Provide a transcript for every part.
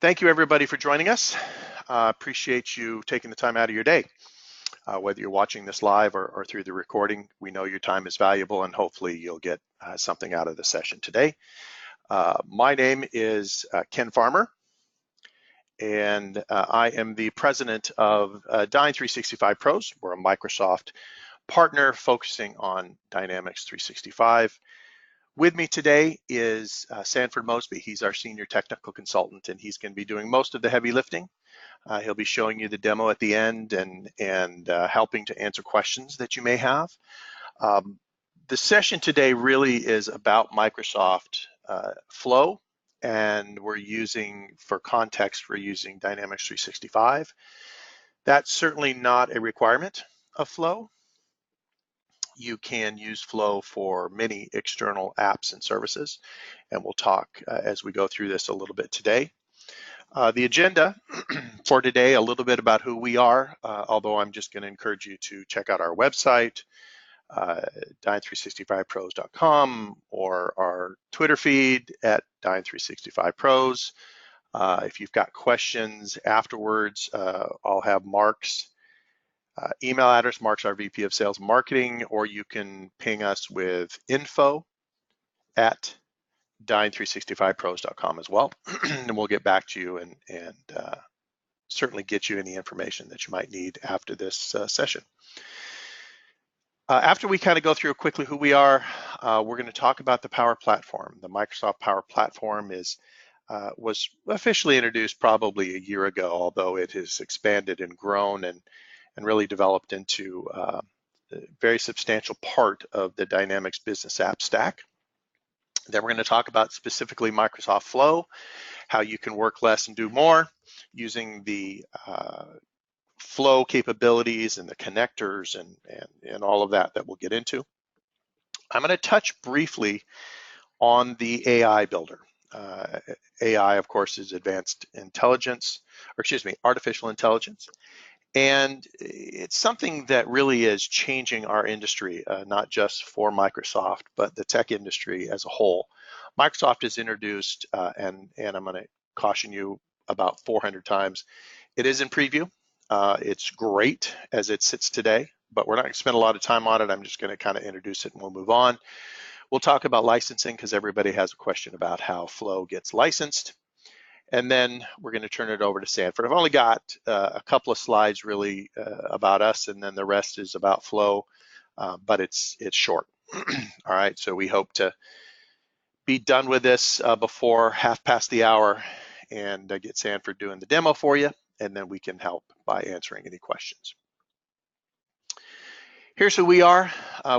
Thank you everybody for joining us. Appreciate you taking the time out of your day. Whether you're watching this live or through the recording, we know your time is valuable and hopefully you'll get something out of the session today. My name is Ken Farmer, and I am the president of Dyne365 Pros. We're a Microsoft partner focusing on Dynamics 365. With me today is Sanford Mosby. He's our senior technical consultant, and he's going to be doing most of the heavy lifting. He'll be showing you the demo at the end and helping to answer questions that you may have. The session today really is about Microsoft Flow, and for context, we're using Dynamics 365. That's certainly not a requirement of Flow. You can use Flow for many external apps and services, and we'll talk as we go through this a little bit today. The agenda for today, a little bit about who we are, although I'm just going to encourage you to check out our website, Dyne365pros.com, or our Twitter feed at Dyne365pros. If you've got questions afterwards, I'll have Mark's email address. Mark's our VP of Sales and Marketing, or you can ping us with info@Dyne365pros.com as well, and we'll get back to you and certainly get you any information that you might need after this session. After we kind of go through quickly who we are, we're going to talk about the Power Platform. The Microsoft Power Platform was officially introduced probably a year ago, although it has expanded and grown and really developed into a very substantial part of the Dynamics business app stack. Then we're going to talk about specifically Microsoft Flow, how you can work less and do more using the Flow capabilities and the connectors and all of that we'll get into. I'm going to touch briefly on the AI builder. AI, of course, is artificial intelligence. And it's something that really is changing our industry, not just for Microsoft, but the tech industry as a whole. Microsoft has introduced, and I'm going to caution you about 400 times, it is in preview. It's great as it sits today, but we're not going to spend a lot of time on it. I'm just going to kind of introduce it and we'll move on. We'll talk about licensing because everybody has a question about how Flow gets licensed. And then we're going to turn it over to Sanford. I've only got a couple of slides really about us, and then the rest is about Flow, but it's short. All right, so we hope to be done with this before 1:30 hour and get Sanford doing the demo for you, and then we can help by answering any questions. Here's who we are.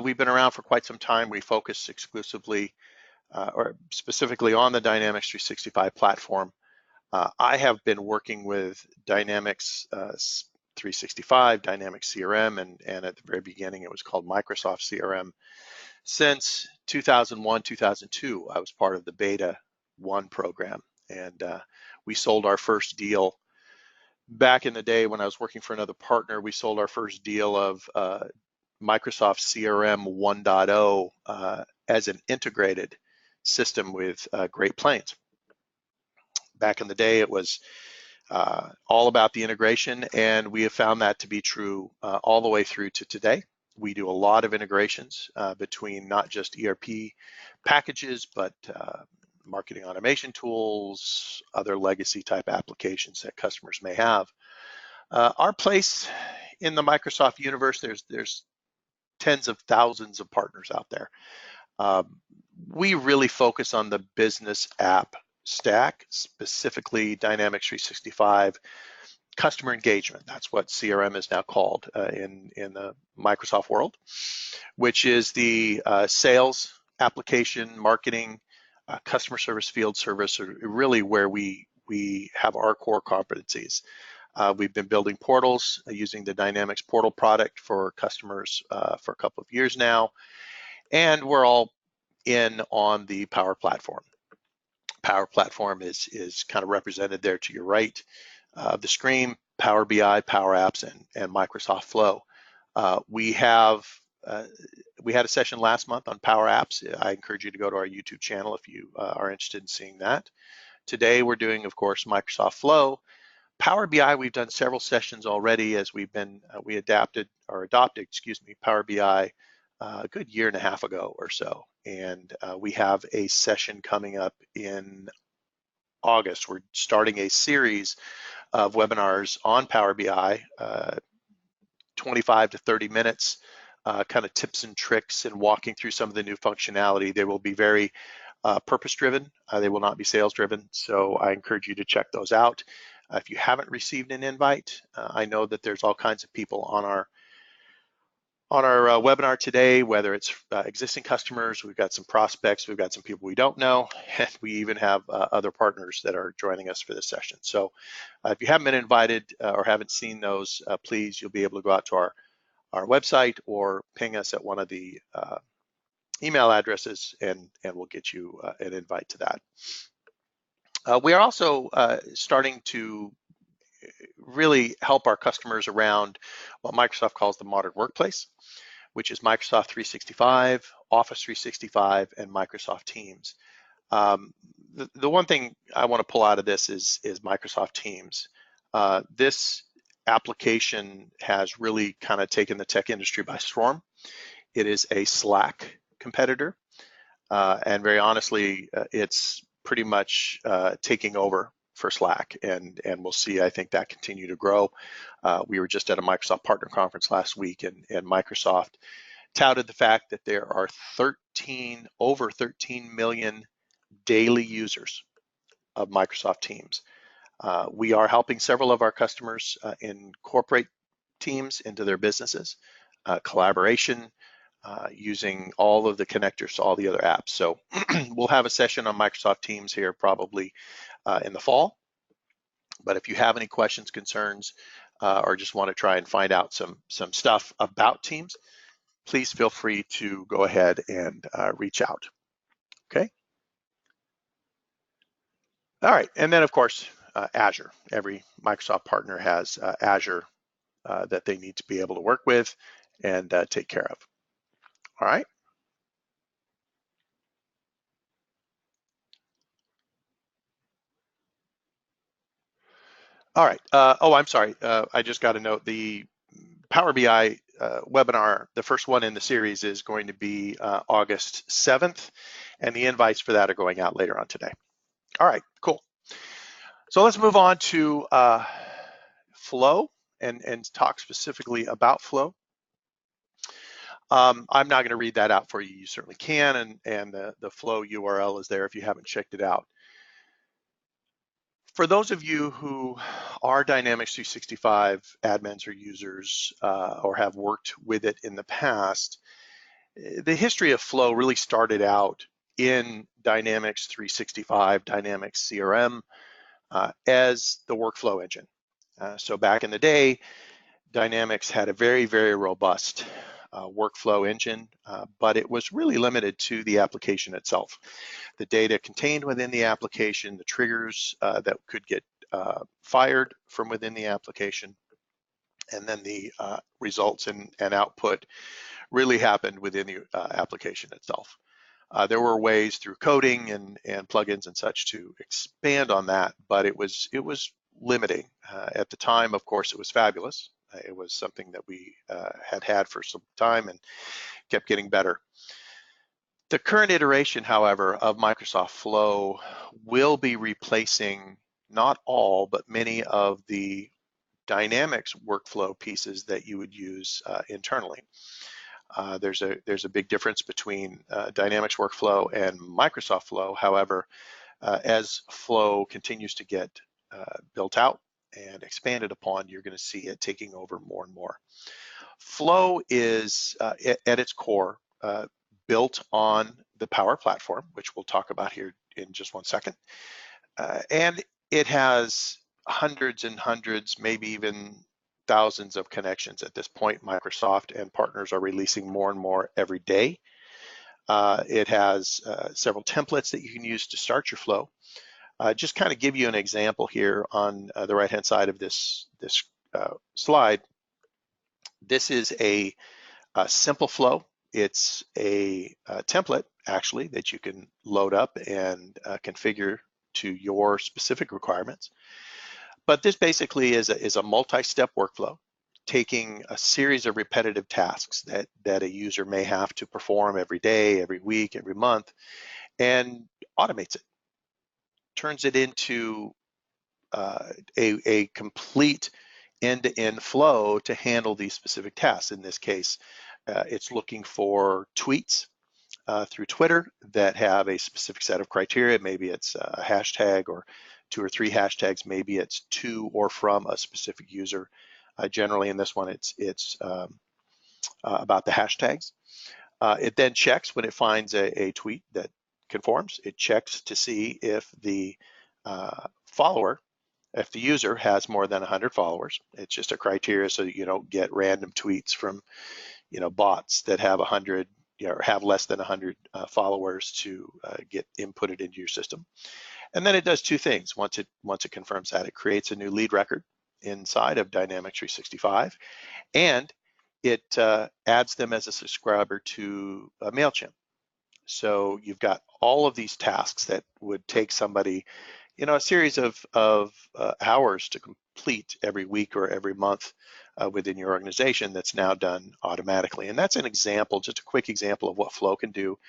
We've been around for quite some time. We focus exclusively or specifically on the Dynamics 365 platform. I have been working with Dynamics 365, Dynamics CRM, and at the very beginning it was called Microsoft CRM. Since 2001, 2002, I was part of the Beta 1 program, and we sold our first deal back in the day when I was working for another partner. We sold our first deal of Microsoft CRM 1.0 as an integrated system with Great Plains. Back in the day, it was all about the integration, and we have found that to be true all the way through to today. We do a lot of integrations between not just ERP packages, but marketing automation tools, other legacy type applications that customers may have. Our place in the Microsoft universe, there's tens of thousands of partners out there. We really focus on the business app stack, specifically Dynamics 365 customer engagement. That's what CRM is now called in the Microsoft world, which is the sales, application, marketing, customer service, field service, are really where we have our core competencies. We've been building portals using the Dynamics portal product for customers for a couple of years now, and we're all in on the Power Platform. Power Platform is kind of represented there to your right of the screen, Power BI, Power Apps, and Microsoft Flow. We had a session last month on Power Apps. I encourage you to go to our YouTube channel if you are interested in seeing that. Today we're doing, of course, Microsoft Flow. Power BI, we've done several sessions already as we adopted, excuse me, Power BI a good year and a half ago or so. And we have a session coming up in August. We're starting a series of webinars on Power BI, 25 to 30 minutes, kind of tips and tricks and walking through some of the new functionality. They will be very purpose-driven. They will not be sales-driven. So I encourage you to check those out. If you haven't received an invite, I know that there's all kinds of people on our webinar today, whether it's existing customers, we've got some prospects, we've got some people we don't know, and we even have other partners that are joining us for this session. So if you haven't been invited or haven't seen those, please, you'll be able to go out to our website or ping us at one of the email addresses and we'll get you an invite to that. We are also starting to really help our customers around what Microsoft calls the modern workplace, which is Microsoft 365, Office 365, and Microsoft Teams. The one thing I want to pull out of this is Microsoft Teams. This application has really kind of taken the tech industry by storm. It is a Slack competitor, and very honestly, it's pretty much taking over for Slack, and we'll see, I think, that continue to grow. We were just at a Microsoft partner conference last week, and Microsoft touted the fact that there are over 13 million daily users of Microsoft Teams. We are helping several of our customers incorporate Teams into their businesses, collaboration, using all of the connectors to all the other apps. So we'll have a session on Microsoft Teams here probably in the fall. But if you have any questions, concerns, or just want to try and find out some stuff about Teams, please feel free to go ahead and reach out. Okay. All right, and then of course, Azure. Every Microsoft partner has Azure that they need to be able to work with and take care of. All right. All right. Oh, I'm sorry. I just got a note. The Power BI webinar, the first one in the series, is going to be August 7th, and the invites for that are going out later on today. All right, cool. So let's move on to Flow and talk specifically about Flow. I'm not going to read that out for you. You certainly can, and the Flow URL is there if you haven't checked it out. For those of you who are Dynamics 365 admins or users or have worked with it in the past, the history of Flow really started out in Dynamics 365, Dynamics CRM, as the workflow engine. So back in the day, Dynamics had a very, very robust workflow engine, but it was really limited to the application itself. The data contained within the application, the triggers that could get fired from within the application, and then the results and output really happened within the application itself. There were ways through coding and plugins and such to expand on that, but it was limiting. At the time, of course, it was fabulous. It was something that we had for some time and kept getting better. The current iteration, however, of Microsoft Flow will be replacing not all, but many of the Dynamics workflow pieces that you would use internally. There's a big difference between Dynamics workflow and Microsoft Flow. However, as Flow continues to get built out and expanded upon, you're going to see it taking over more and more. Flow is at its core built on the Power Platform, which we'll talk about here in just one second. And it has hundreds and hundreds, maybe even thousands of connections at this point. Microsoft and partners are releasing more and more every day. It has several templates that you can use to start your flow. Just kind of give you an example here on the right-hand side of this slide. This is a simple flow. It's a template, actually, that you can load up and configure to your specific requirements. But this basically is a multi-step workflow, taking a series of repetitive tasks that a user may have to perform every day, every week, every month, and automates it, turns it into a complete end-to-end flow to handle these specific tasks. In this case, it's looking for tweets through Twitter that have a specific set of criteria. Maybe it's a hashtag or 2 or 3 hashtags. Maybe it's to or from a specific user. Generally, in this one, it's about the hashtags. It then checks when it finds a tweet that conforms. It checks to see if the follower, if the user has more than 100 followers. It's just a criteria so that you don't get random tweets from bots that have 100 or have less than 100 followers to get inputted into your system. And then it does 2 things. Once it confirms that, it creates a new lead record inside of Dynamics 365, and it adds them as a subscriber to MailChimp. So you've got all of these tasks that would take somebody, a series of hours to complete every week or every month within your organization, that's now done automatically. And that's an example, just a quick example of what Flow can do,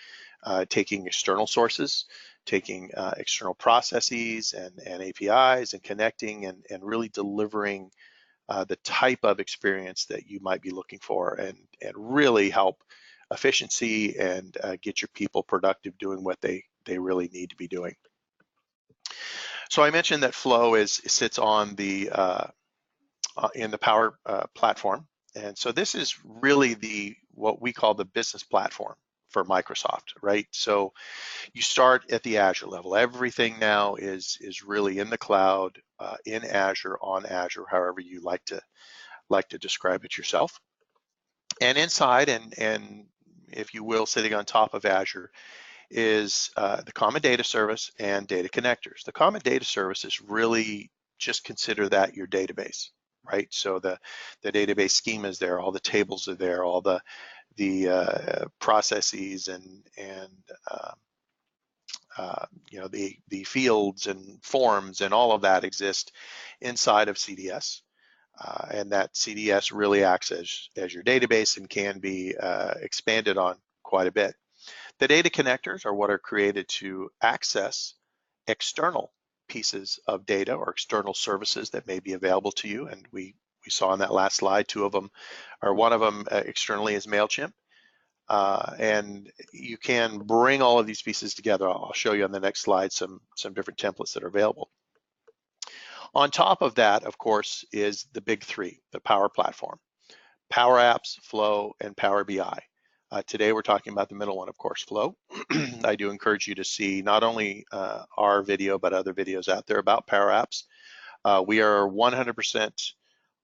taking external sources, taking external processes and APIs and connecting and really delivering the type of experience that you might be looking for, and really help efficiency and get your people productive doing what they really need to be doing. So I mentioned that Flow sits on the in the Power Platform, and so this is really what we call the business platform for Microsoft, right? So you start at the Azure level. Everything now is really in the cloud, in Azure, on Azure, however you like to describe it yourself. And inside, and if you will, sitting on top of Azure, is the Common Data Service and data connectors. The Common Data Service is really, just consider that your database, right? So the database schema is there, all the tables are there, all the processes and the fields and forms and all of that exist inside of CDS. And that CDS really acts as your database and can be expanded on quite a bit. The data connectors are what are created to access external pieces of data or external services that may be available to you. And we saw on that last slide, 2 of them, or one of them externally is MailChimp. And you can bring all of these pieces together. I'll show you on the next slide some different templates that are available. On top of that, of course, is the big 3, the Power Platform: Power Apps, Flow, and Power BI. Today we're talking about the middle one, of course, Flow. I do encourage you to see not only our video, but other videos out there about Power Apps. We are 100%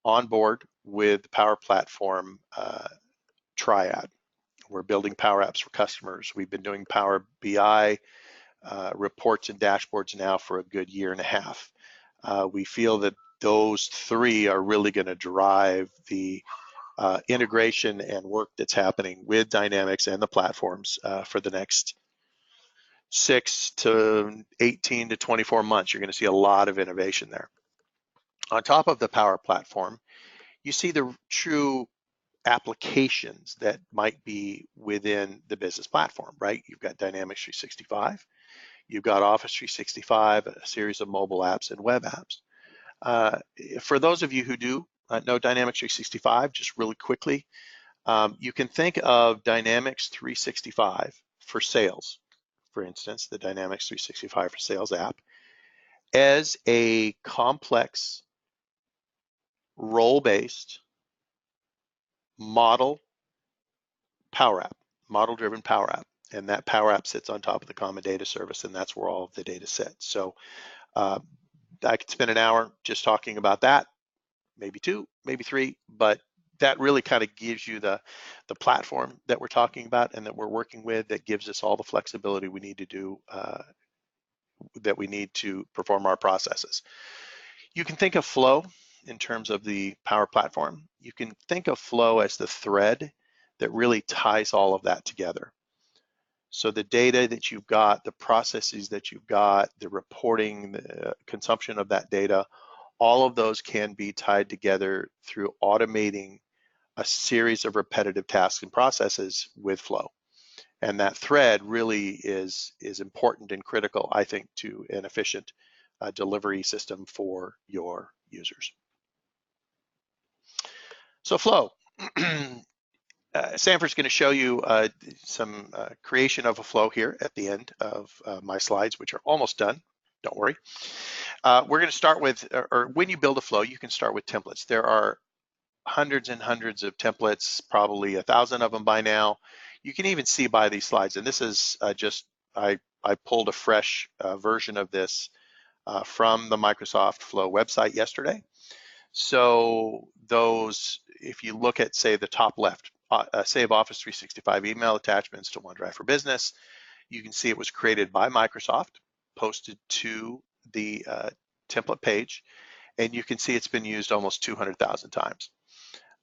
on board with the Power Platform triad. We're building Power Apps for customers. We've been doing Power BI reports and dashboards now for a good 1.5 years. We feel that those 3 are really going to drive the integration and work that's happening with Dynamics and the platforms for the next 6 to 18 to 24 months. You're going to see a lot of innovation there. On top of the Power Platform, you see the true applications that might be within the business platform, right? You've got Dynamics 365, you've got Office 365, a series of mobile apps and web apps. For those of you who do know Dynamics 365, just really quickly, you can think of Dynamics 365 for sales, for instance, the Dynamics 365 for Sales app, as a complex role-based model Power App, model-driven Power App. And that Power App sits on top of the Common Data Service, and that's where all of the data sits. So I could spend an hour just talking about that, maybe 2, maybe 3, but that really kind of gives you the platform that we're talking about and that we're working with, that gives us all the flexibility we need to do, that we need to perform our processes. You can think of Flow in terms of the Power Platform. You can think of Flow as the thread that really ties all of that together. So the data that you've got, the processes that you've got, the reporting, the consumption of that data, all of those can be tied together through automating a series of repetitive tasks and processes with flow. And that thread really is important and critical, I think, to an efficient delivery system for your users. So flow. Sanford's going to show you some creation of a flow here at the end of my slides, which are almost done. Don't worry. We're going to start with, or when you build a flow, you can start with templates. There are hundreds and hundreds of templates, probably 1,000 of them by now. You can even see by these slides, and this is I pulled a fresh version of this from the Microsoft Flow website yesterday. So those, if you look at, say, the top left, Save Office 365 email attachments to OneDrive for Business, you can see it was created by Microsoft, posted to the template page, and you can see it's been used almost 200,000 times.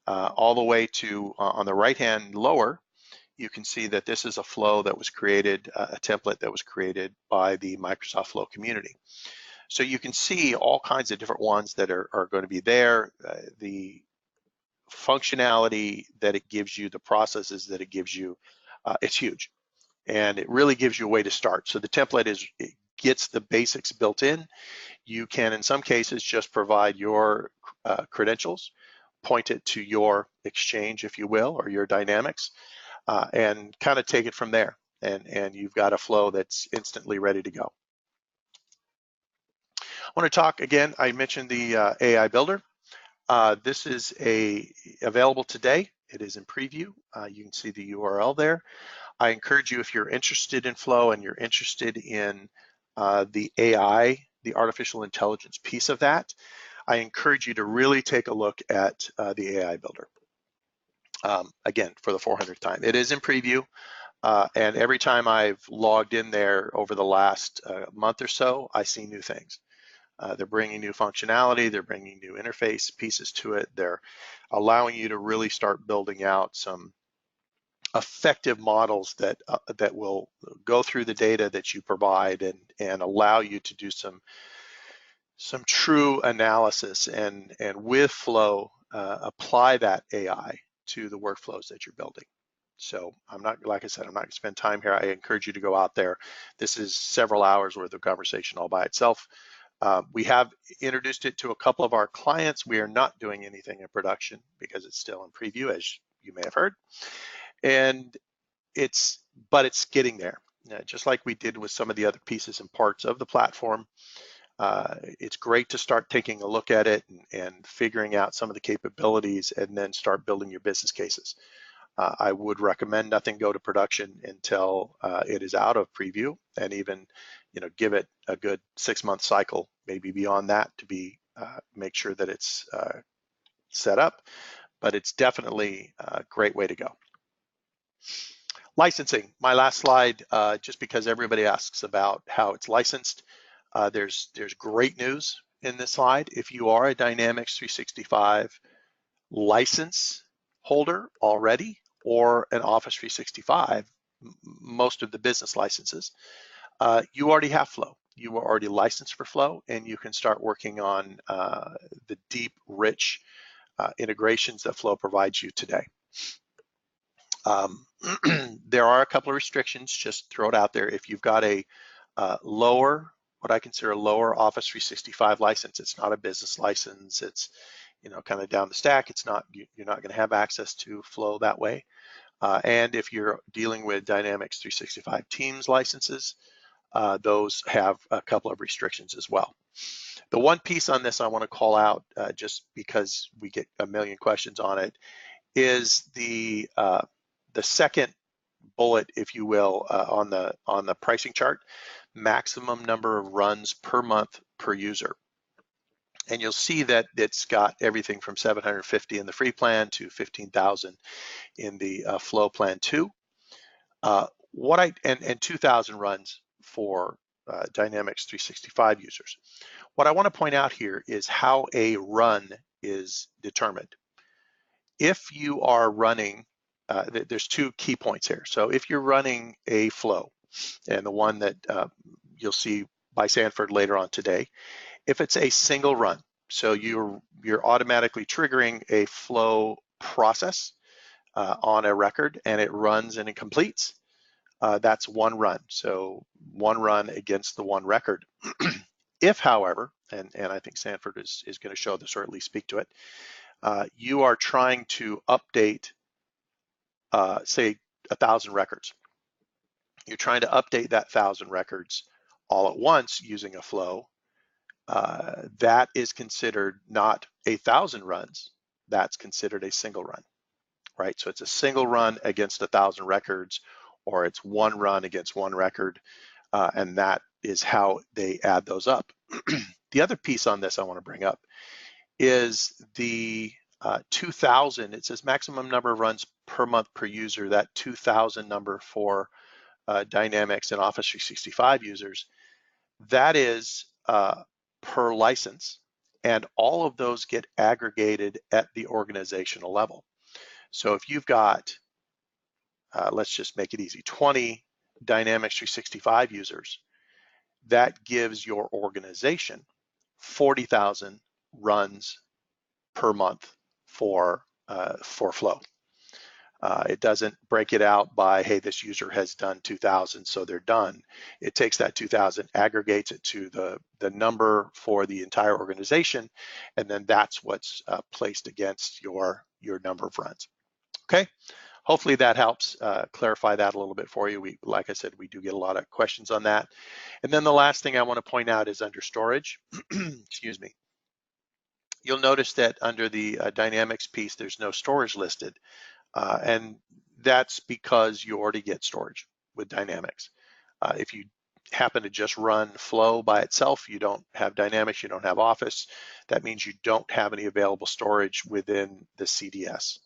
All the way to on the right-hand lower, you can see that this is a flow that was created, a template that was created by the Microsoft Flow community. So you can see all kinds of different ones that are going to be there. The functionality that it gives you, the processes that it gives you, it's huge. And it really gives you a way to start. So the template it gets the basics built in. You can, in some cases, just provide your credentials, point it to your Exchange, if you will, or your Dynamics, and kind of take it from there. And you've got a flow that's instantly ready to go. I want to talk again, I mentioned the AI Builder. This is available today. It is in preview. You can see the URL there. I encourage you, if you're interested in Flow and you're interested in the AI, the artificial intelligence piece of that, I encourage you to really take a look at the AI Builder. Again, for the 400th time. It is in preview, and every time I've logged in there over the last month or so, I see new things. They're bringing new functionality, they're bringing new interface pieces to it, they're allowing you to really start building out some effective models that will go through the data that you provide and allow you to do some true analysis and with Flow apply that AI to the workflows that you're building. So I'm not, like I said, I'm not going to spend time here. I encourage you to go out there. This is several hours worth of conversation all by itself. We have introduced it to a couple of our clients. We are not doing anything in production because it's still in preview, as you may have heard. And but it's getting there. Just like we did with some of the other pieces and parts of the platform. It's great to start taking a look at it and figuring out some of the capabilities and then start building your business cases. I would recommend nothing go to production until it is out of preview, and even give it a good 6-month cycle, maybe beyond that, to make sure that it's set up. But it's definitely a great way to go. Licensing, my last slide, just because everybody asks about how it's licensed. There's great news in this slide. If you are a Dynamics 365 license holder already, or an Office 365, most of the business licenses, you already have Flow. You are already licensed for Flow, and you can start working on the deep, rich integrations that Flow provides you today. There are a couple of restrictions, just throw it out there. If you've got a what I consider a lower Office 365 license, it's not a business license, it's kind of down the stack, you're not going to have access to Flow that way. And if you're dealing with Dynamics 365 Teams licenses, those have a couple of restrictions as well. The one piece on this I want to call out, just because we get a million questions on it, is the second bullet, if you will, on the pricing chart, maximum number of runs per month per user. And you'll see that it's got everything from 750 in the free plan to 15,000 in the Flow plan 2. And 2,000 runs for Dynamics 365 users. What I want to point out here is how a run is determined. If you are running there's two key points here. So if you're running a flow, and the one that you'll see by Sanford later on today, if it's a single run, so you're automatically triggering a flow process on a record, and it runs and it completes, that's one run. So one run against the one record. If, however, and I think Sanford is going to show this or at least speak to it, you are trying to update, say, 1,000 records. You're trying to update that 1,000 records all at once using a flow. That is considered not 1,000 runs. That's considered a single run, right? So it's a single run against 1,000 records, or it's one run against one record, and that is how they add those up. The other piece on this I want to bring up is the 2,000. It says maximum number of runs per month per user. That 2,000 number for Dynamics and Office 365 users, that is per license, and all of those get aggregated at the organizational level. So if you've got, let's just make it easy, 20 Dynamics 365 users, that gives your organization 40,000 runs per month for Flow. It doesn't break it out by, hey, this user has done 2,000, so they're done. It takes that 2,000, aggregates it to the number for the entire organization, and then that's what's placed against your number of runs. Okay, hopefully that helps clarify that a little bit for you. Like I said, we do get a lot of questions on that. And then the last thing I want to point out is under storage. Excuse me. You'll notice that under the Dynamics piece, there's no storage listed. And that's because you already get storage with Dynamics. If you happen to just run Flow by itself, you don't have Dynamics, you don't have Office, that means you don't have any available storage within the CDS,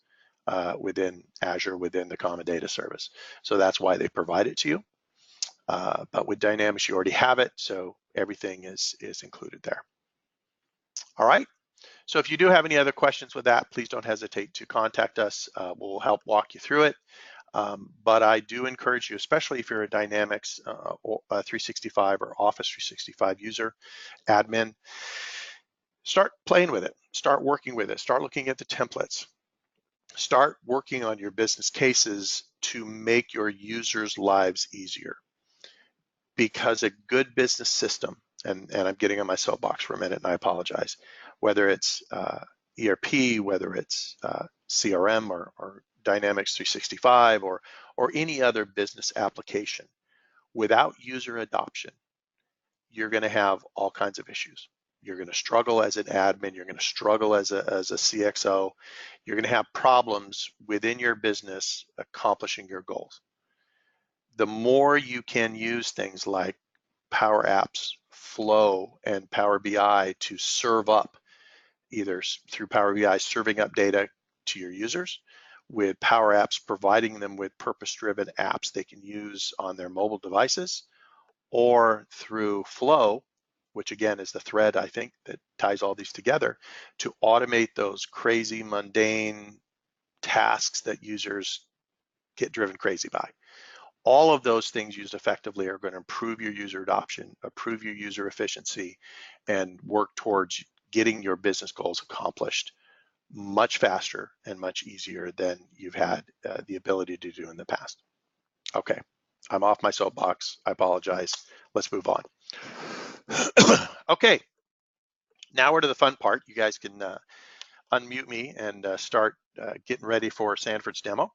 within Azure, within the Common Data Service. So that's why they provide it to you. But with Dynamics, you already have it, so everything is included there. All right. So if you do have any other questions with that, please don't hesitate to contact us. We'll help walk you through it. But I do encourage you, especially if you're a Dynamics 365 or Office 365 user, admin, start playing with it, start working with it, start looking at the templates, start working on your business cases to make your users' lives easier. Because a good business system, and I'm getting on my soapbox for a minute and I apologize, whether it's ERP, whether it's CRM or Dynamics 365 or any other business application, without user adoption, you're going to have all kinds of issues. You're going to struggle as an admin, you're going to struggle as a CXO, you're going to have problems within your business accomplishing your goals. The more you can use things like Power Apps, Flow, and Power BI to serve up, either through Power BI serving up data to your users, with Power Apps providing them with purpose-driven apps they can use on their mobile devices, or through Flow, which again is the thread I think that ties all these together, to automate those crazy mundane tasks that users get driven crazy by. All of those things used effectively are going to improve your user adoption, improve your user efficiency, and work towards getting your business goals accomplished much faster and much easier than you've had the ability to do in the past. Okay, I'm off my soapbox. I apologize. Let's move on. Okay, now we're to the fun part. You guys can unmute me and start getting ready for Sanford's demo.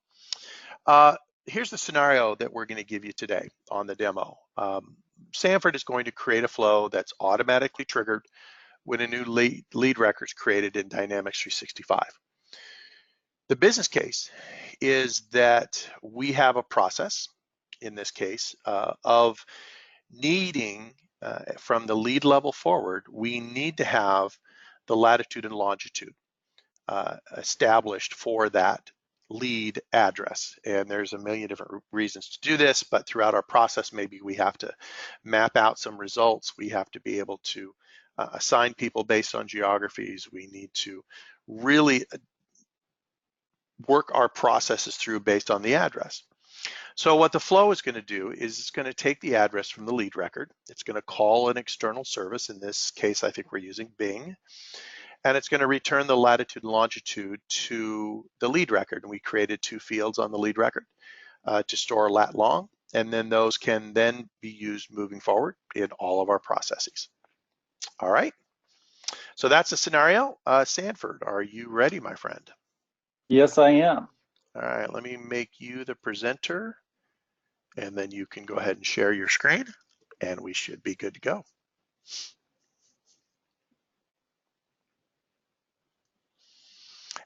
Here's the scenario that we're going to give you today on the demo. Sanford is going to create a flow that's automatically triggered when a new lead record is created in Dynamics 365. The business case is that we have a process, in this case, of needing, from the lead level forward, we need to have the latitude and longitude established for that lead address. And there's a million different reasons to do this, but throughout our process, maybe we have to map out some results. We have to be able to assign people based on geographies. We need to really work our processes through based on the address. So what the flow is going to do is it's going to take the address from the lead record. It's going to call an external service. In this case, I think we're using Bing. And it's going to return the latitude and longitude to the lead record. And we created 2 fields on the lead record to store lat long. And then those can then be used moving forward in all of our processes. All right. So that's the scenario. Sanford, are you ready, my friend? Yes, I am. All right, let me make you the presenter, and then you can go ahead and share your screen, and we should be good to go.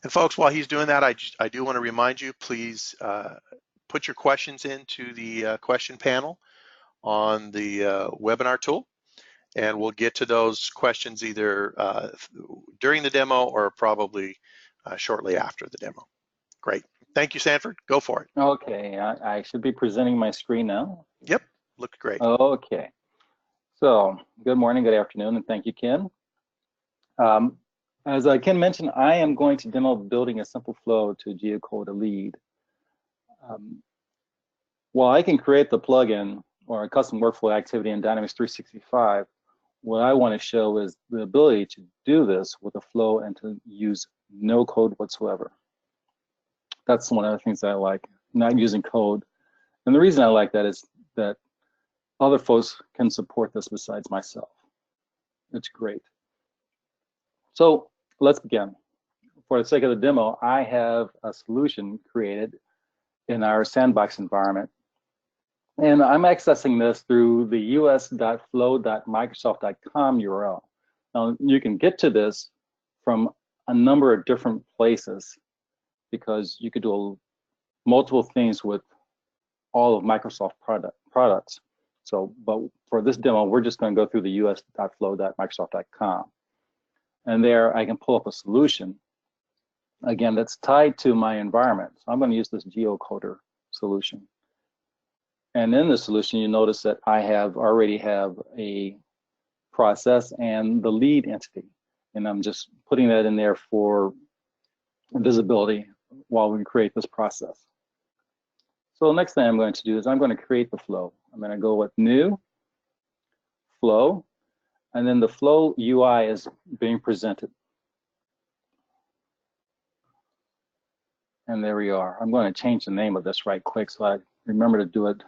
And folks, while he's doing that, I do want to remind you, please put your questions into the question panel on the webinar tool, and we'll get to those questions either during the demo or probably shortly after the demo. Great. Thank you, Sanford. Go for it. Okay, I should be presenting my screen now. Yep, looked great. Okay. So, good morning, good afternoon, and thank you, Ken. As Ken mentioned, I am going to demo building a simple flow to geocode a lead. While I can create the plugin or a custom workflow activity in Dynamics 365, what I want to show is the ability to do this with a flow and to use no code whatsoever. That's one of the things that I like, not using code. And the reason I like that is that other folks can support this besides myself. It's great. So let's begin. For the sake of the demo, I have a solution created in our sandbox environment. And I'm accessing this through the us.flow.microsoft.com URL. Now, you can get to this from a number of different places because you could do multiple things with all of Microsoft products. So, but for this demo, we're just going to go through the us.flow.microsoft.com. And there I can pull up a solution, again, that's tied to my environment. So I'm going to use this geocoder solution. And in the solution, you notice that I already have a process and the lead entity. And I'm just putting that in there for visibility while we create this process. So the next thing I'm going to do is I'm going to create the flow. I'm going to go with new, flow, and then the flow UI is being presented. And there we are. I'm going to change the name of this right quick so I remember to do it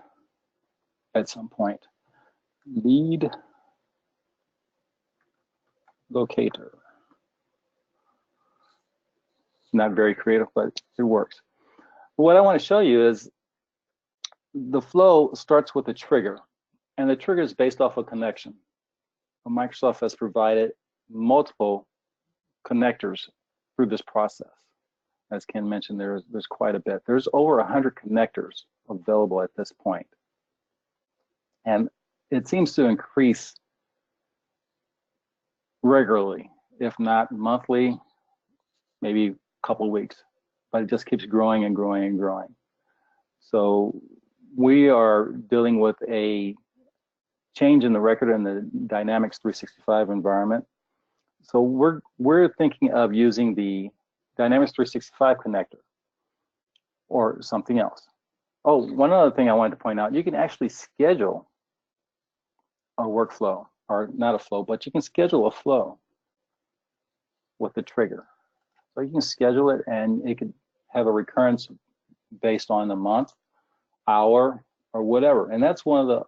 at some point. Lead locator. Not very creative, but it works. What I want to show you is the flow starts with a trigger, and the trigger is based off a connection. Microsoft has provided multiple connectors through this process. As Ken mentioned, there's quite a bit. There's over 100 connectors available at this point. And it seems to increase regularly, if not monthly, maybe a couple of weeks, but it just keeps growing and growing and growing. So we are dealing with a change in the record in the Dynamics 365 environment. So we're thinking of using the Dynamics 365 connector or something else. Oh, one other thing I wanted to point out, you can actually schedule a workflow, or not a flow, but you can schedule a flow with the trigger. So you can schedule it and it could have a recurrence based on the month, hour, or whatever. And that's one of the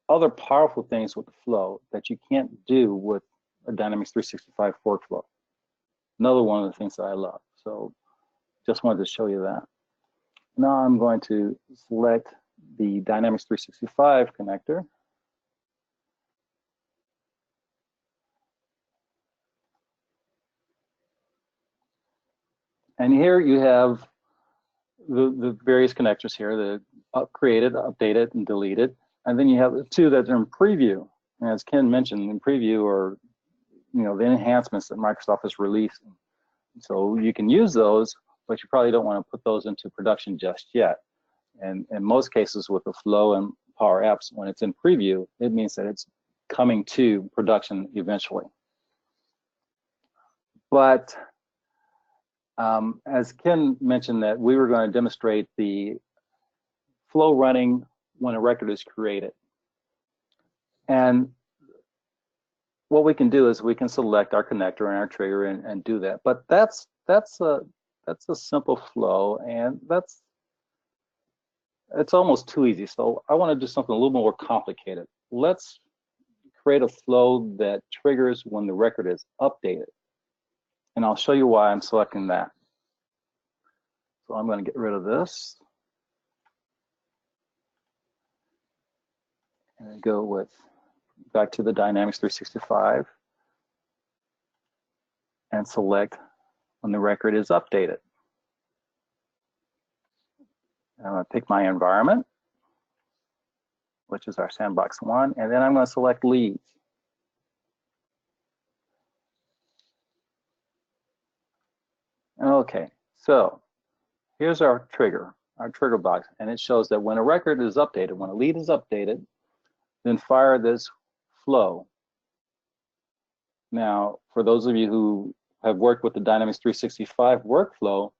other powerful things with the flow that you can't do with a Dynamics 365 workflow. Another one of the things that I love. So just wanted to show you that. Now I'm going to select the Dynamics 365 connector. And here you have the various connectors here, the created, updated, and deleted. And then you have the two that are in preview. And as Ken mentioned, in preview are the enhancements that Microsoft has released. So you can use those, but you probably don't want to put those into production just yet. And in most cases with the Flow and Power Apps, when it's in preview, it means that it's coming to production eventually. But As Ken mentioned, that we were going to demonstrate the flow running when a record is created. And what we can do is we can select our connector and our trigger and do that. But that's a simple flow, and it's almost too easy. So I want to do something a little more complicated. Let's create a flow that triggers when the record is updated. And I'll show you why I'm selecting that. So I'm going to get rid of this and go with back to the Dynamics 365 and select when the record is updated. I'm going to pick my environment, which is our sandbox 1, and then I'm going to select leads. Okay, so here's our trigger box, and it shows that when a record is updated, when a lead is updated, then fire this flow. Now, for those of you who have worked with the Dynamics 365 workflow,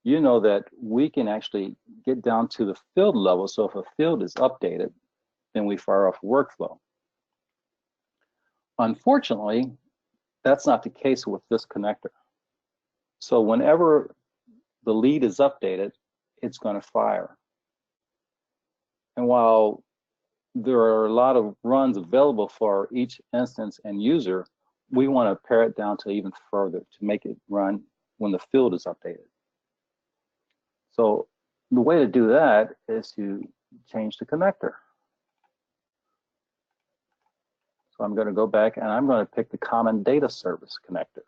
you know that we can actually get down to the field level. So if a field is updated, then we fire off workflow. Unfortunately, that's not the case with this connector. So whenever the lead is updated, it's going to fire. And while there are a lot of runs available for each instance and user, we want to pare it down to even further to make it run when the field is updated. So the way to do that is to change the connector. So I'm going to go back and I'm going to pick the Common Data Service connector.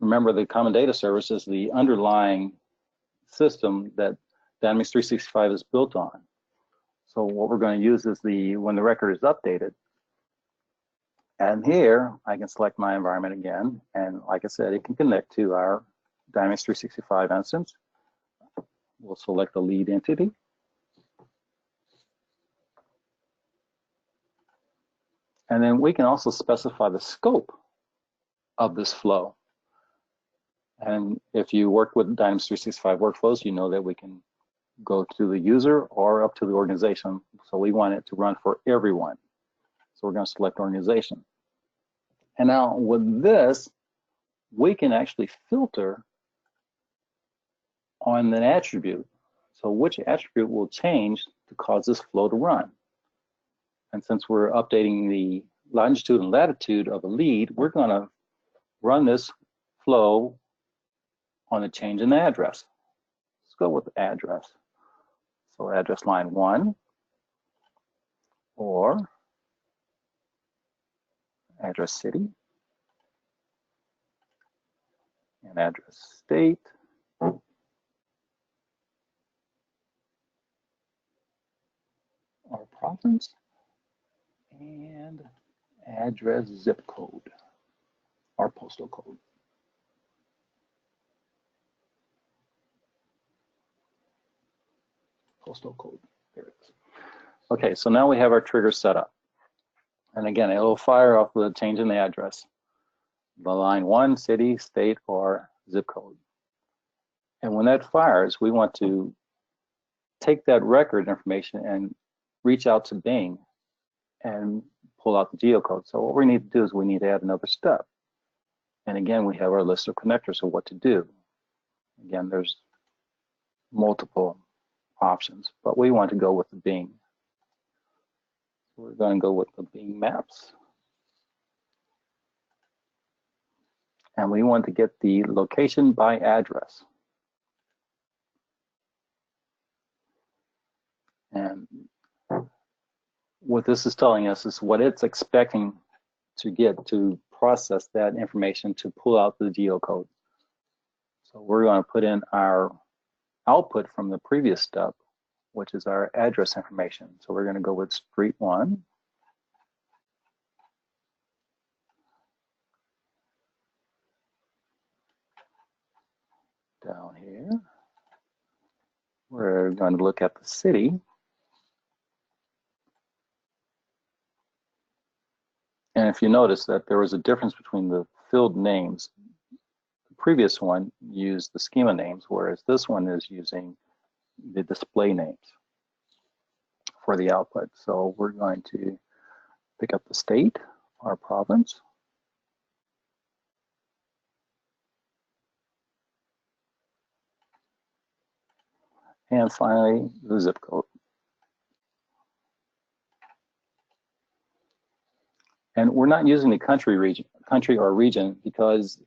Remember, the Common Data Service is the underlying system that Dynamics 365 is built on. So what we're going to use is when the record is updated. And here I can select my environment again. And like I said, it can connect to our Dynamics 365 instance. We'll select the lead entity. And then we can also specify the scope of this flow. And if you work with Dynamics 365 workflows, you know that we can go to the user or up to the organization. So we want it to run for everyone. So we're going to select organization. And now with this, we can actually filter on an attribute. So which attribute will change to cause this flow to run? And since we're updating the longitude and latitude of a lead, we're going to run this flow on a change in the address. Let's go with address. So address line 1 or address city and address state. Or province and address zip code or postal code. Postal code, there it is. Okay, so now we have our trigger set up. And again, it will fire off with a change in the address. The line 1, city, state, or zip code. And when that fires, we want to take that record information and reach out to Bing and pull out the geocode. So what we need to do is we need to add another step. And again, we have our list of connectors of what to do. Again, there's multiple options, but we want to go with the Bing. We're going to go with the Bing Maps. And we want to get the location by address. And what this is telling us is what it's expecting to get to process that information to pull out the geocode. So we're going to put in our output from the previous step, which is our address information. So we're going to go with street 1. Down here, we're going to look at the city. And if you notice that there was a difference between the field names, the previous one used the schema names, whereas this one is using the display names for the output. So we're going to pick up the state, our province, and finally the zip code. And we're not using the country or region because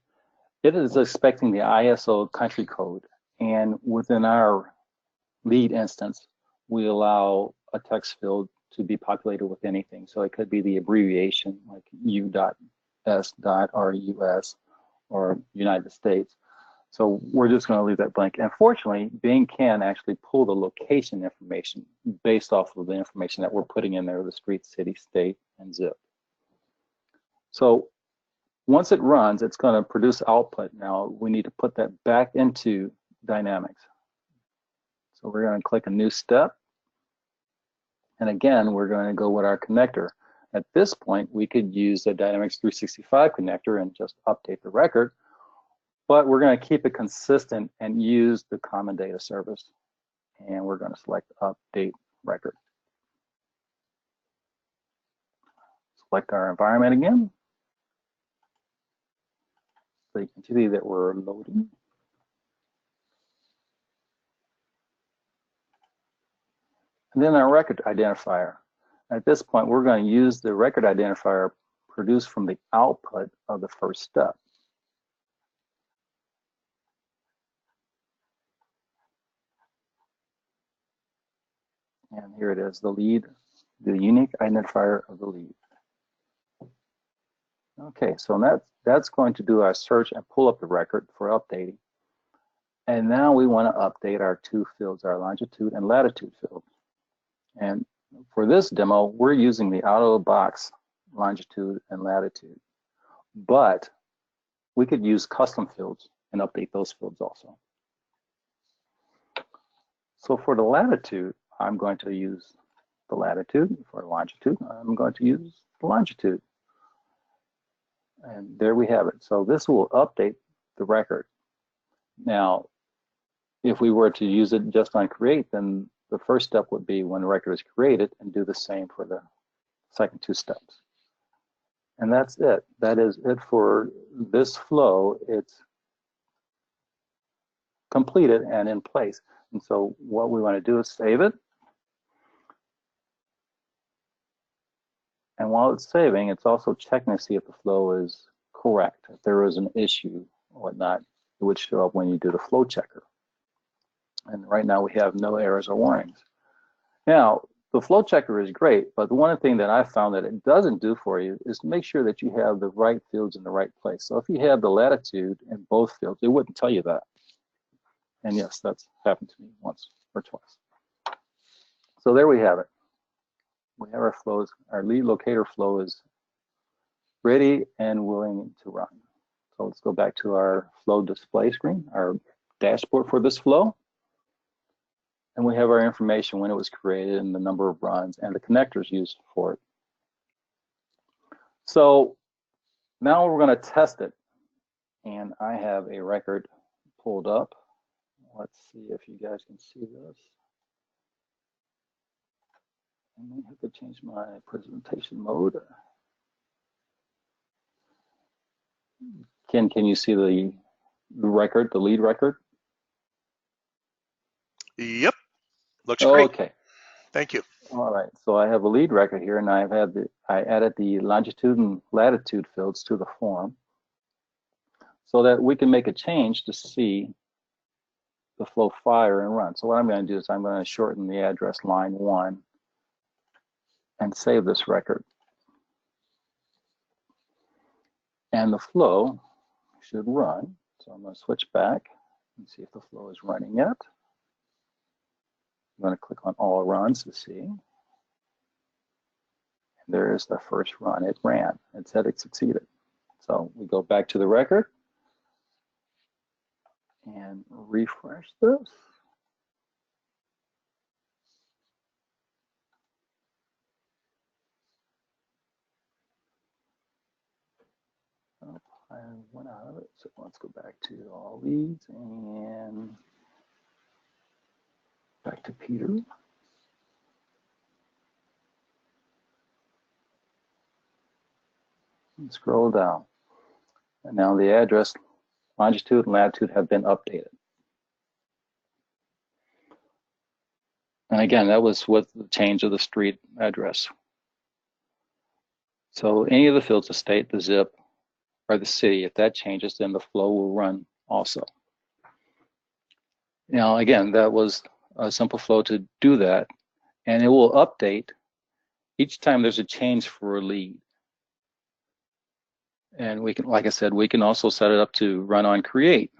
it is expecting the ISO country code. And within our lead instance, we allow a text field to be populated with anything. So it could be the abbreviation like U.S.RUS or United States. So we're just going to leave that blank. And fortunately, Bing can actually pull the location information based off of the information that we're putting in there, the street, city, state, and zip. So once it runs, it's going to produce output. Now we need to put that back into Dynamics. So we're going to click a new step. And again, we're going to go with our connector. At this point, we could use the Dynamics 365 connector and just update the record, but we're going to keep it consistent and use the common data service. And we're going to select update record. Select our environment again. So you can see that we're loading. And then our record identifier. At this point, we're going to use the record identifier produced from the output of the first step. And here it is, the lead, the unique identifier of the lead. Okay, so that's going to do our search and pull up the record for updating. And now we want to update our two fields, our longitude and latitude fields. And for this demo, we're using the out-of-the-box longitude and latitude, but we could use custom fields and update those fields also. So for the latitude, I'm going to use the latitude. For the longitude, I'm going to use the longitude. And there we have it. So this will update the record. Now, if we were to use it just on create, then the first step would be when the record is created and do the same for the second two steps. And that's it. That is it for this flow. It's completed and in place. And so what we want to do is save it. And while it's saving, it's also checking to see if the flow is correct. If there is an issue or whatnot, it would show up when you do the flow checker. And right now we have no errors or warnings. Now, the flow checker is great, but the one thing that I found that it doesn't do for you is to make sure that you have the right fields in the right place. So if you have the latitude in both fields, it wouldn't tell you that. And yes, that's happened to me once or twice. So there we have it. We have our flows. Our lead locator flow is ready and willing to run. So let's go back to our flow display screen, our dashboard for this flow. And we have our information when it was created and the number of runs and the connectors used for it. So now we're going to test it. And I have a record pulled up. Let's see if you guys can see this. I may have to change my presentation mode. Ken, can you see the record, the lead record? Yep, looks great. Okay. Thank you. All right, so I have a lead record here, and I added the longitude and latitude fields to the form so that we can make a change to see the flow fire and run. So what I'm going to do is I'm going to shorten the address line 1 and save this record. And the flow should run. So I'm going to switch back and see if the flow is running yet. I'm going to click on all runs to see. And there is the first run. It ran. It said it succeeded. So we go back to the record and refresh this. Oh, I went out of it. So let's go back to all leads and back to Peter. And scroll down. And now the address, longitude and latitude have been updated. And again, that was with the change of the street address. So any of the fields, the state, the zip, or the city, if that changes, then the flow will run also. Now, again, that was a simple flow to do that, and it will update each time there's a change for a lead. And we can, like I said, we can also set it up to run on create.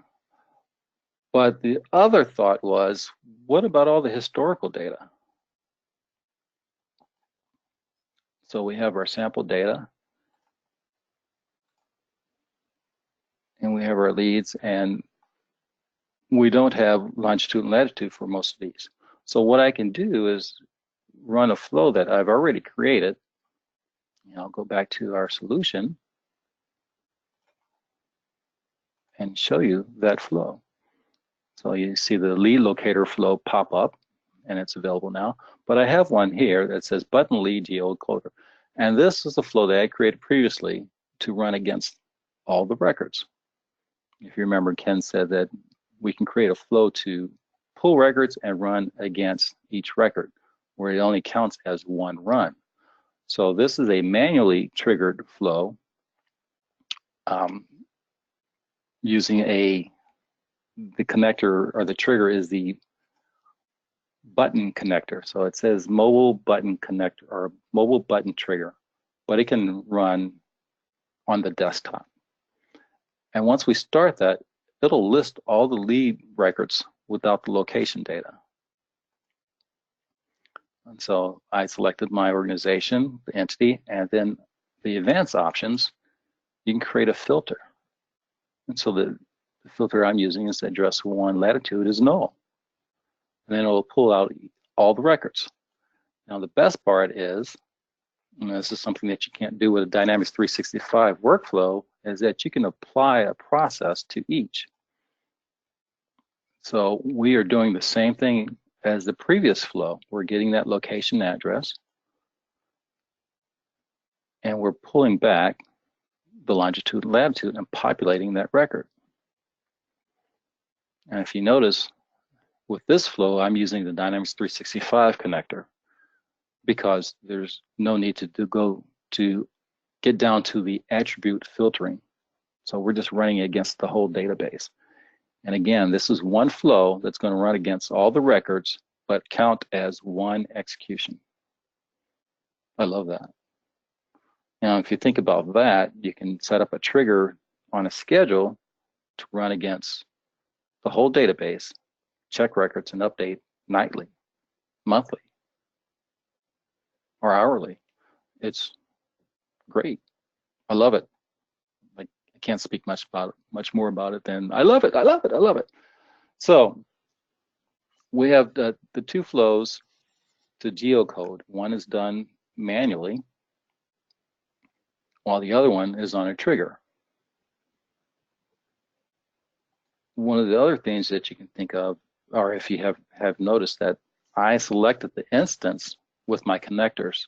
But the other thought was, what about all the historical data? So we have our sample data, and we have our leads, and we don't have longitude and latitude for most of these. So what I can do is run a flow that I've already created. And I'll go back to our solution and show you that flow. So you see the lead locator flow pop up, and it's available now. But I have one here that says button lead geocoder. And this is the flow that I created previously to run against all the records. If you remember, Ken said that we can create a flow to pull records and run against each record, where it only counts as one run. So this is a manually triggered flow using the connector, or the trigger is the button connector. So it says mobile button connector or mobile button trigger, but it can run on the desktop. And once we start that, it'll list all the lead records without the location data. And so I selected my organization, the entity, and then the advanced options, you can create a filter. And so the filter I'm using is address 1 latitude is null. And then it will pull out all the records. Now the best part is, and this is something that you can't do with a Dynamics 365 workflow, is that you can apply a process to each. So we are doing the same thing as the previous flow. We're getting that location address, and we're pulling back the longitude and latitude and populating that record. And if you notice, with this flow, I'm using the Dynamics 365 connector because there's no need to get down to the attribute filtering. So we're just running against the whole database. And again, this is one flow that's going to run against all the records, but count as one execution. I love that. Now, if you think about that, you can set up a trigger on a schedule to run against the whole database, check records, and update nightly, monthly, or hourly. It's great. I love it. Like, I can't speak much more about it than I love it. I love it. I love it. So we have the two flows to geocode. One is done manually, while the other one is on a trigger. One of the other things that you can think of, or if you have noticed, that I selected the instance with my connectors,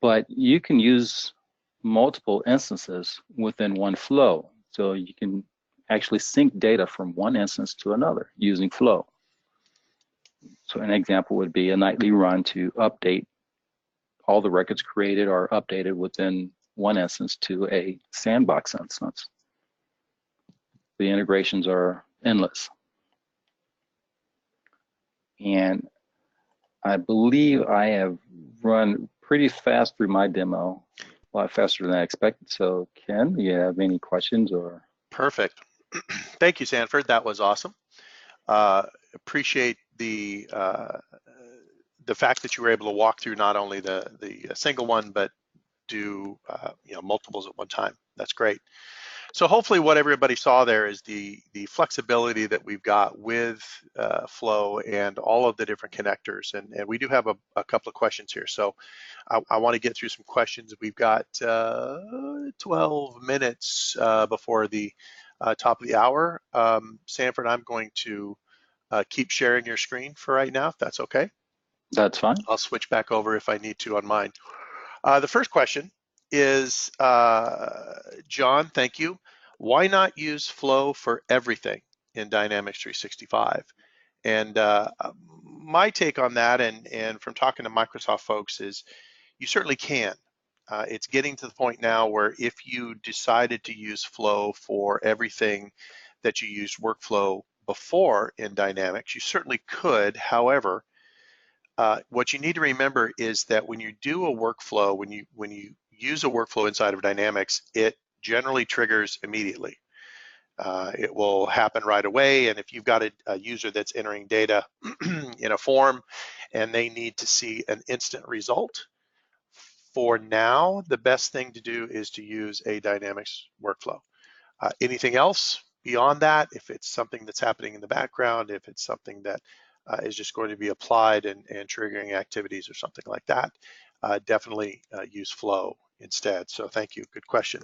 but you can use multiple instances within one flow. So you can actually sync data from one instance to another using flow. So an example would be a nightly run to update all the records created or updated within one instance to a sandbox instance. The integrations are endless. And I believe I have run pretty fast through my demo, a lot faster than I expected. So Ken, do you have any questions or? Perfect. Thank you, Sanford. That was awesome. Appreciate the fact that you were able to walk through not only the single one, but do multiples at one time. That's great. So hopefully what everybody saw there is the flexibility that we've got with Flow and all of the different connectors. And we do have a couple of questions here. So I want to get through some questions. We've got 12 minutes before the top of the hour. Sanford, I'm going to keep sharing your screen for right now, if that's okay. That's fine. I'll switch back over if I need to on mine. The first question is, John, thank you. Why not use Flow for everything in Dynamics 365? And my take on that, and from talking to Microsoft folks, is you certainly can. It's getting to the point now where if you decided to use Flow for everything that you used workflow before in Dynamics, you certainly could. However, what you need to remember is that when you do a workflow, when you use a workflow inside of Dynamics, it generally triggers immediately. It will happen right away, and if you've got a user that's entering data in a form and they need to see an instant result, for now, the best thing to do is to use a Dynamics workflow. Anything else beyond that, if it's something that's happening in the background, if it's something that is just going to be applied and triggering activities or something like that, definitely use Flow instead. So thank you, good question.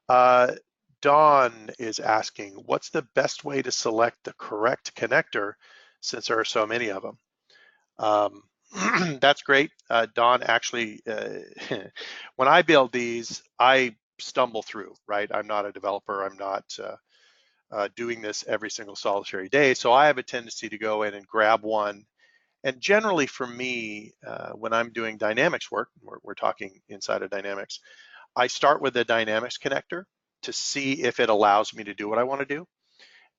Uh, Dawn is asking, what's the best way to select the correct connector since there are so many of them? That's great. Dawn, actually, when I build these, I stumble through, right? I'm not a developer. I'm not doing this every single solitary day. So I have a tendency to go in and grab one. And generally for me, when I'm doing Dynamics work, we're talking inside of Dynamics, I start with the Dynamics connector to see if it allows me to do what I want to do.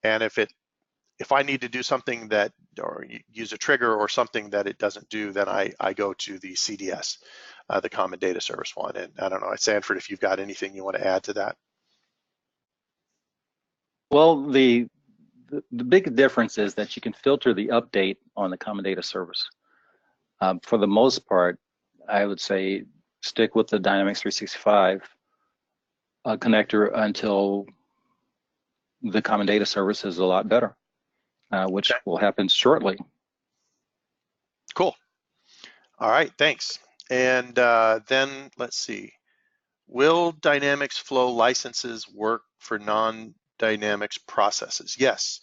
And if I need to do something that, or use a trigger or something that it doesn't do, then I go to the CDS, the Common Data Service one. And I don't know, Sanford, if you've got anything you want to add to that. Well, the big difference is that you can filter the update on the Common Data Service. For the most part, I would say stick with the Dynamics 365 connector until the Common Data Service is a lot better, which Okay, will happen shortly. cool. All right, thanks. And then let's see. Will Dynamics Flow licenses work for non-Dynamics processes? Yes.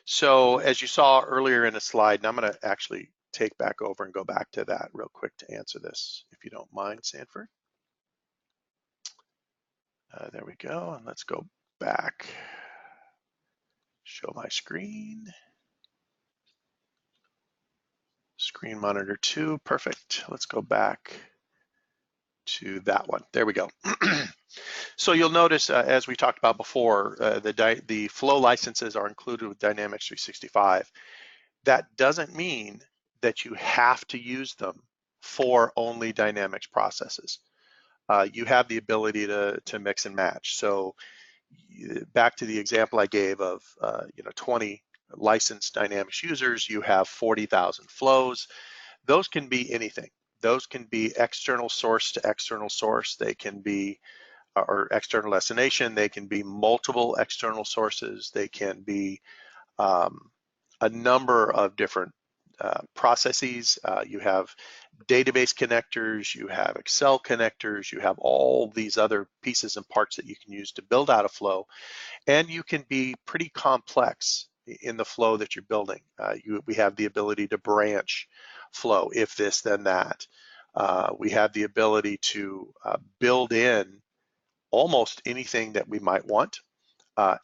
So as you saw earlier in a slide, and I'm going to actually take back over and go back to that real quick to answer this, if you don't mind, Sanford. There we go. And let's go back. Show my screen. Screen monitor 2. Perfect. Let's go back to that one. There we go. So you'll notice, as we talked about before, the Flow licenses are included with Dynamics 365. That doesn't mean that you have to use them for only Dynamics processes. You have the ability to mix and match. So back to the example I gave of 20 licensed Dynamics users, you have 40,000 flows. Those can be anything. Those can be external source to external source. They can be or external destination. They can be multiple external sources. They can be a number of different processes. You have database connectors, you have Excel connectors, you have all these other pieces and parts that you can use to build out a flow. And you can be pretty complex in the flow that you're building. We have the ability to branch flow, if this, then that. We have the ability to build in almost anything that we might want.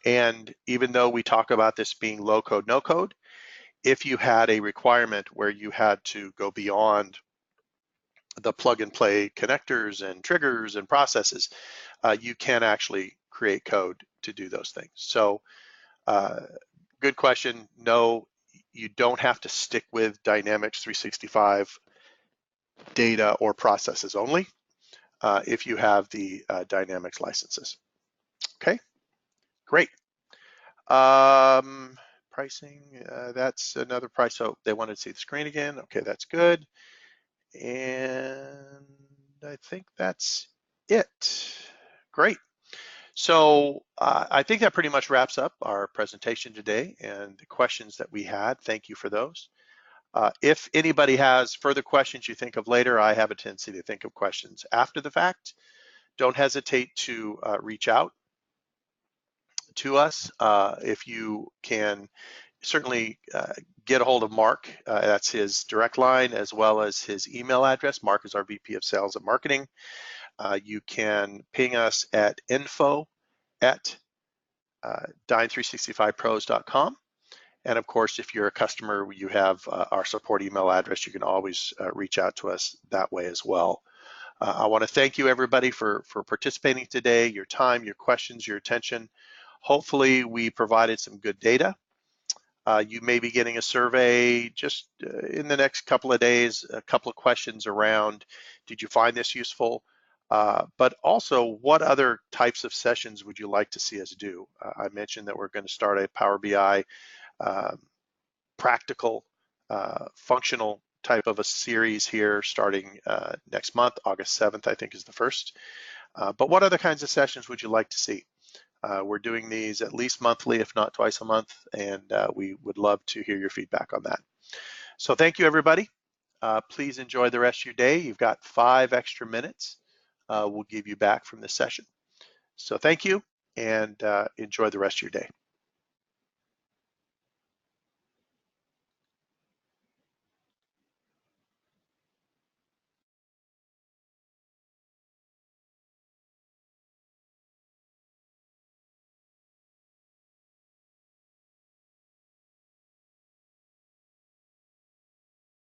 And even though we talk about this being low code, no code, if you had a requirement where you had to go beyond the plug and play connectors and triggers and processes, you can actually create code to do those things. So good question. No, you don't have to stick with Dynamics 365 data or processes only if you have the Dynamics licenses. Okay, great. Pricing, that's another price. So they wanted to see the screen again. Okay, that's good. And I think that's it. Great. So I think that pretty much wraps up our presentation today and the questions that we had. Thank you for those. If anybody has further questions you think of later, I have a tendency to think of questions after the fact. Don't hesitate to reach out to us. If you can certainly get a hold of Mark. That's his direct line as well as his email address. Mark is our VP of Sales and Marketing. You can ping us at info at dyne365pros.com. And of course, if you're a customer, you have our support email address. You can always reach out to us that way as well. I want to thank you, everybody, for participating today, your time, your questions, your attention. Hopefully, we provided some good data. You may be getting a survey just in the next couple of days, a couple of questions around, did you find this useful? But also, what other types of sessions would you like to see us do? I mentioned that we're going to start a Power BI practical, functional type of a series here starting next month. August 7th, I think, is the first. But what other kinds of sessions would you like to see? We're doing these at least monthly, if not twice a month, and we would love to hear your feedback on that. So thank you, everybody. Please enjoy the rest of your day. You've got 5 extra minutes we'll give you back from this session. So thank you, and enjoy the rest of your day.